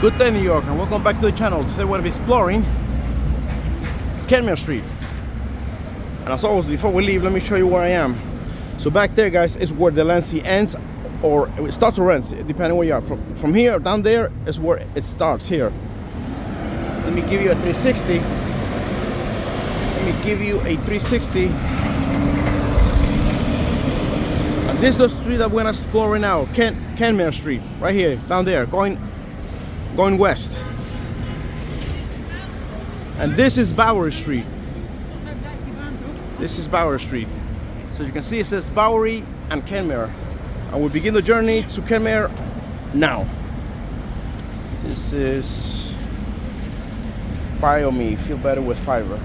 Good day, New York, and welcome back to the channel. Today we're going to be exploring Kenmare Street. And as always, before we leave, let me show you where I am. So back there, guys, is where the Lancey ends, or it starts or ends, depending where you are. From here, down there is where it starts here. Let me give you a 360. And this is the street that we're going to explore right now, Kenmare Street, right here, down there, going west. And this is Bowery Street. This is Bowery Street. So you can see it says Bowery and Kenmare. And we'll begin the journey to Kenmare now. This is BioMe, feel better with fiber.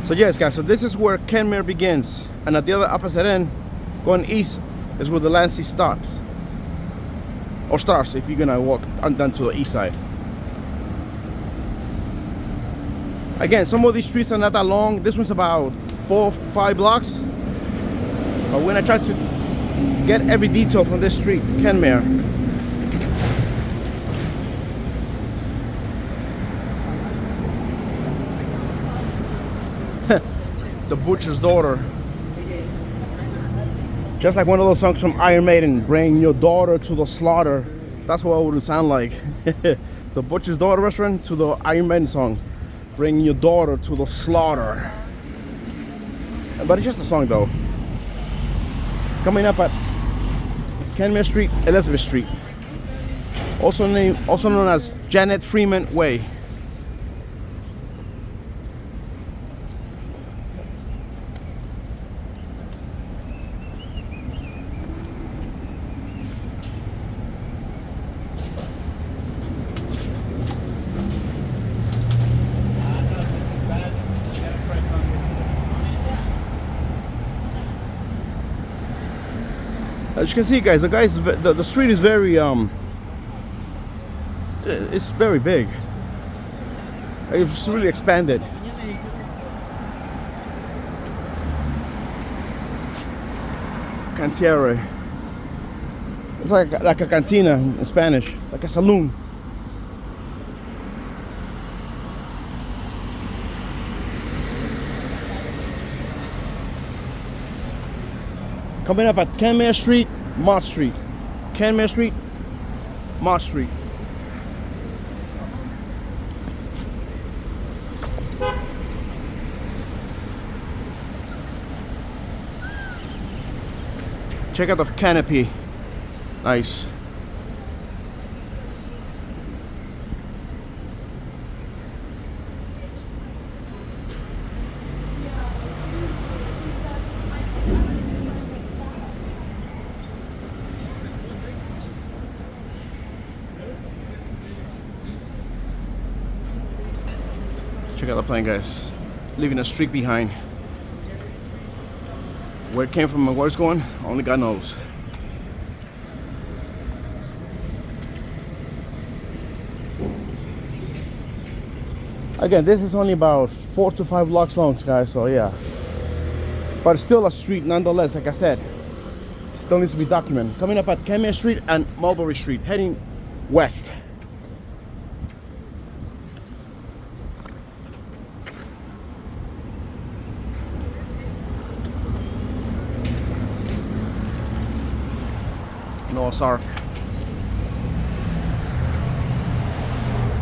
So yes, guys, so this is where Kenmare begins. And at the other opposite end, going east, is where the Lancey stops. Or starts if you're gonna walk down to the east side. Again, some of these streets are not that long. This one's about 4 or 5 blocks. But we're gonna try to get every detail from this street, Kenmare. The Butcher's Daughter. Just like one of those songs from Iron Maiden, bring your daughter to the slaughter. That's what it would sound like. The Butcher's Daughter restaurant to the Iron Maiden song, bring your daughter to the slaughter. But it's just a song though. Coming up at Kenmare Street, Elizabeth Street. Also known as Janet Freeman Way. As you can see, guys, the street is very it's very big. It's really expanded. Cantiere. It's like a cantina in Spanish, like a saloon. Coming up at Kenmare Street, Mott Street. Kenmare Street, Mott Street. Check out the canopy. Nice. Check out the plane, guys. Leaving a streak behind. Where it came from and where it's going, only God knows. Again, this is only about 4 to 5 blocks long, guys, so yeah. But it's still a street nonetheless, like I said. Still needs to be documented. Coming up at Kenmare Street and Mulberry Street, heading west. Noah's Ark.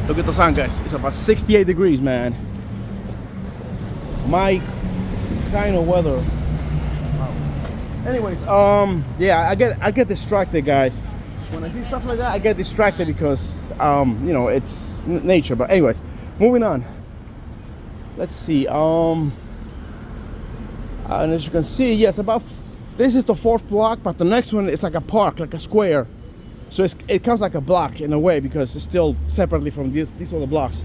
Look at the sun, guys. It's about 68 degrees, man. My kind of weather. Wow. Anyways, yeah, I get distracted, guys. When I see stuff like that, I get distracted because you know, it's nature. But anyways, moving on. Let's see. And as you can see, yes, this is the 4th block, but the next one is like a park, like a square. So it comes like a block in a way because it's still separately from these other blocks.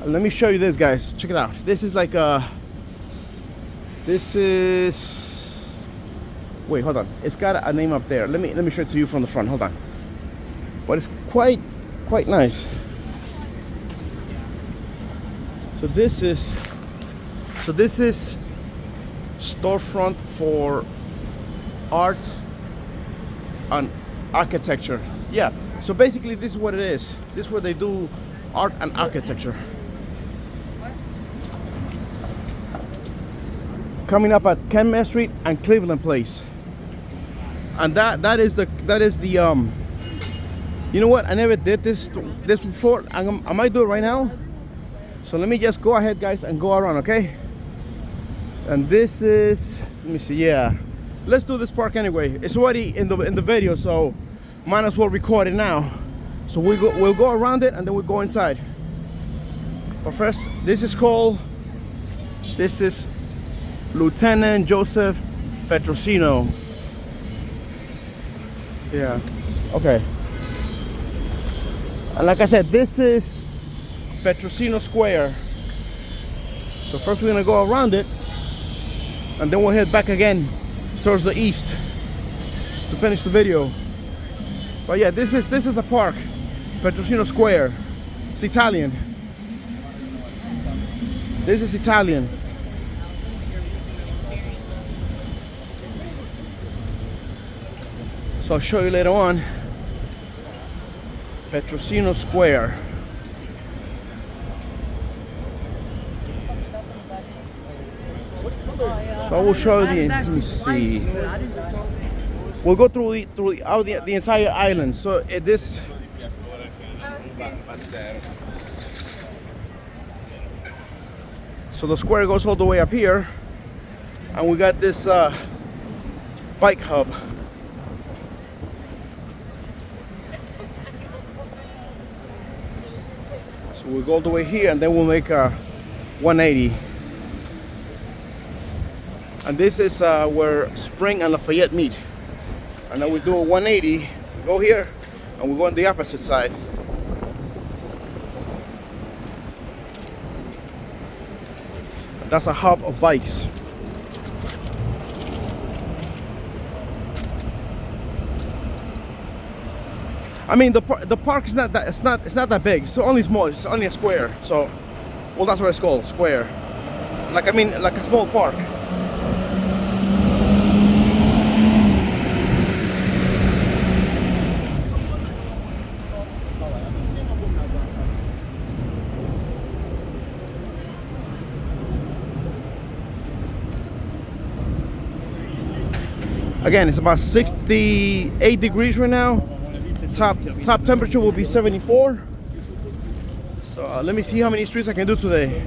Let me show you this, guys. Check it out. This is like a. Wait, hold on. It's got a name up there. Let me show it to you from the front. Hold on. But it's quite nice. So this is storefront for art and architecture. Yeah, so basically this is what it is. This is where they do art and architecture. Coming up at Kenmare Street and Cleveland Place. And that is the you know what, I never did this before. I might do it right now. So let me just go ahead, guys, and go around, okay? And this is, let me see, yeah. Let's do this park anyway. It's already in the video, so might as well record it now. So we'll go around it and then we'll go inside. But first, this is Lieutenant Joseph Petrosino. Yeah, okay. And like I said, this is Petrosino Square. So first we're gonna go around it and then we'll head back again towards the east to finish the video. But yeah, this is a park, Petrosino Square. It's Italian. This is Italian. So I'll show you later on. Petrosino Square. So I will show you let me see. We'll go through the entire island. So this. So the square goes all the way up here, and we got this bike hub. So we'll go all the way here, and then we'll make a 180. And this is where Spring and Lafayette meet. And then we do a 180, we go here, and we go on the opposite side. And that's a hub of bikes. I mean, the park is not that it's not that big. It's only small. It's only a square. So, well, that's what it's called, square. Like, I mean, like a small park. Again, it's about 68 degrees right now. Top temperature will be 74. So let me see how many streets I can do today.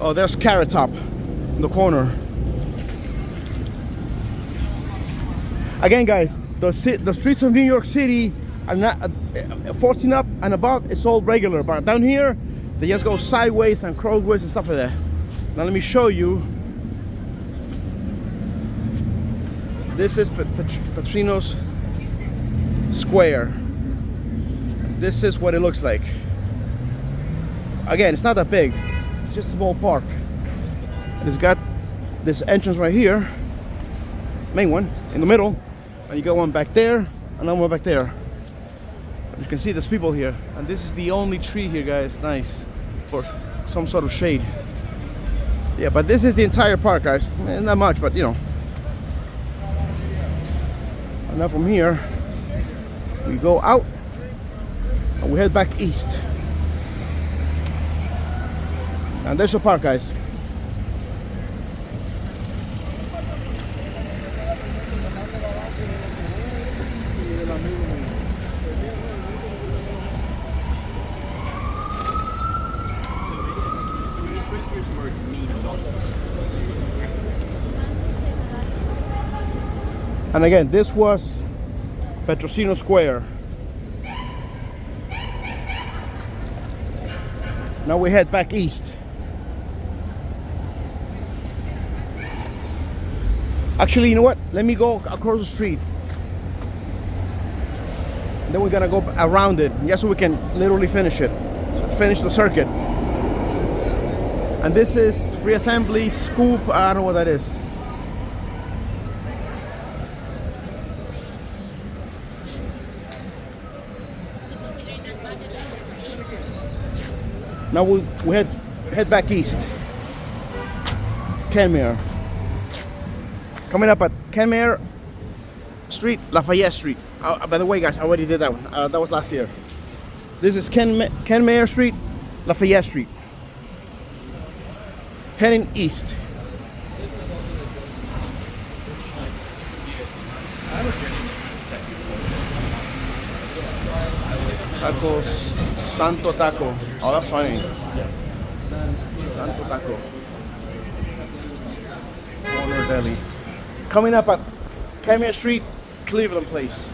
Oh, there's Carrot Top in the corner. Again, guys, the streets of New York City are not 14 up and above. It's all regular, but down here they just go sideways and crossways and stuff like that. Now let me show you. This is Petrosino Square. This is what it looks like. Again, it's not that big. It's just a small park. And it's got this entrance right here, main one in the middle, and you got one back there, and another one back there. As you can see, there's people here, and this is the only tree here, guys. Nice for some sort of shade. Yeah, but this is the entire park, guys. Not much, but you know. And now from here, we go out and we head back east. And there's your park, guys. And again, this was Petrosino Square. Now we head back east. Actually, you know what? Let me go across the street. Then we're gonna go around it, just so we can literally finish it. Finish the circuit. And this is Free Assembly, Scoop, I don't know what that is. Now we head back east. Kenmare. Coming up at Kenmare Street, Lafayette Street. By the way, guys, I already did that one. That was last year. This is Kenmare Street, Lafayette Street. Heading east. Tacos, Santo Taco. Oh, that's funny. Santo Taco. Corner Deli. Coming up at Kenmare Street, Cleveland Place.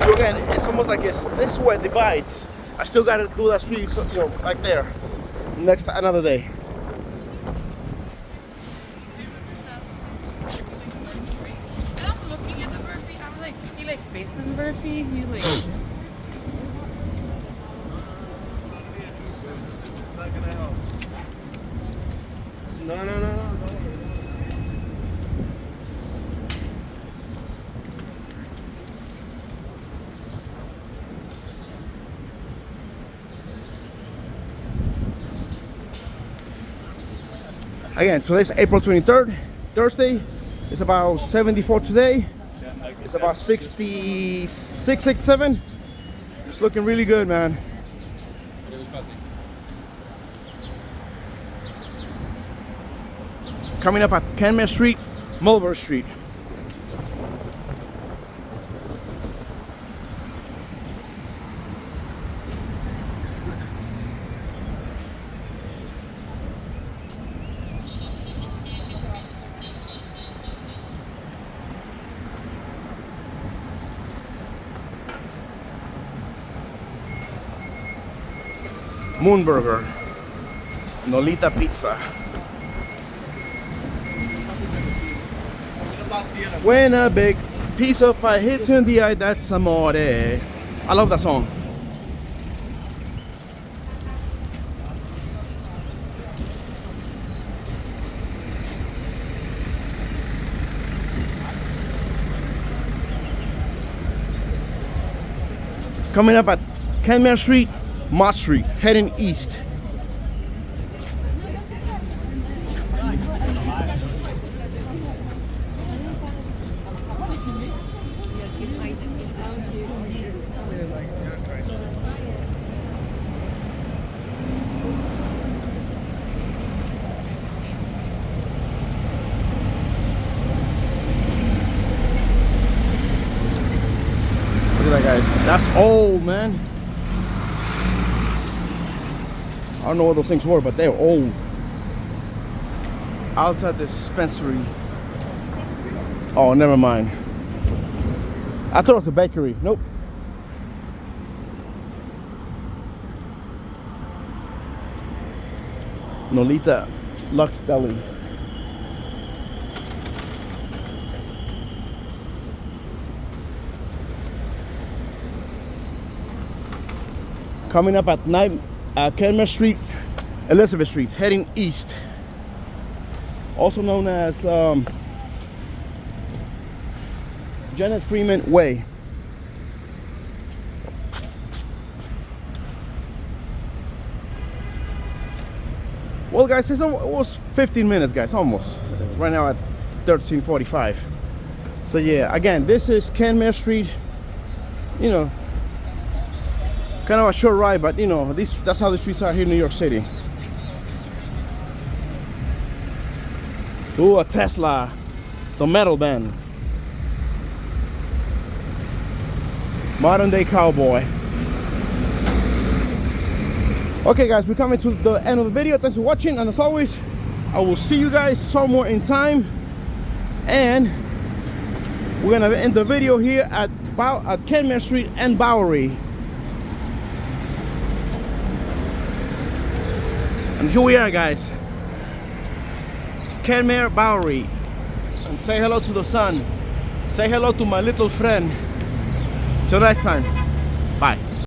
So again, it's almost like this is where it divides. I still gotta do that street, so, you know, like there. Next, another day. I'm looking at the burpee. I'm like, he likes basin burpee. He like. No. Again, today's April 23rd, Thursday. It's about 74 today. It's about 66, 67. It's looking really good, man. Coming up at Kenmare Street, Mulberry Street. Moonburger, Nolita Pizza. When a big piece of pie hits you in the eye, that's amore. I love that song. Coming up at Kenmare Street, Mott Street, heading east. Look at that, guys. That's old, man. I don't know what those things were, but they're old. Alta Dispensary. Oh, never mind. I thought it was a bakery. Nope. Nolita Lux Deli. Coming up at night, Kenmare Street, Elizabeth Street, heading east. Also known as Janet Freeman Way. Well, guys, it was 15 minutes, guys, almost. Right now at 13:45. So yeah, again, this is Kenmare Street. You know, kind of a short ride, but you know, that's how the streets are here in New York City. Ooh, a Tesla, the metal band. Modern day cowboy. Okay, guys, we're coming to the end of the video. Thanks for watching, and as always, I will see you guys somewhere in time. And we're gonna end the video here at Kenmare Street and Bowery. And here we are, guys. Kenmare, Bowery. And say hello to the sun. Say hello to my little friend. Till next time. Bye.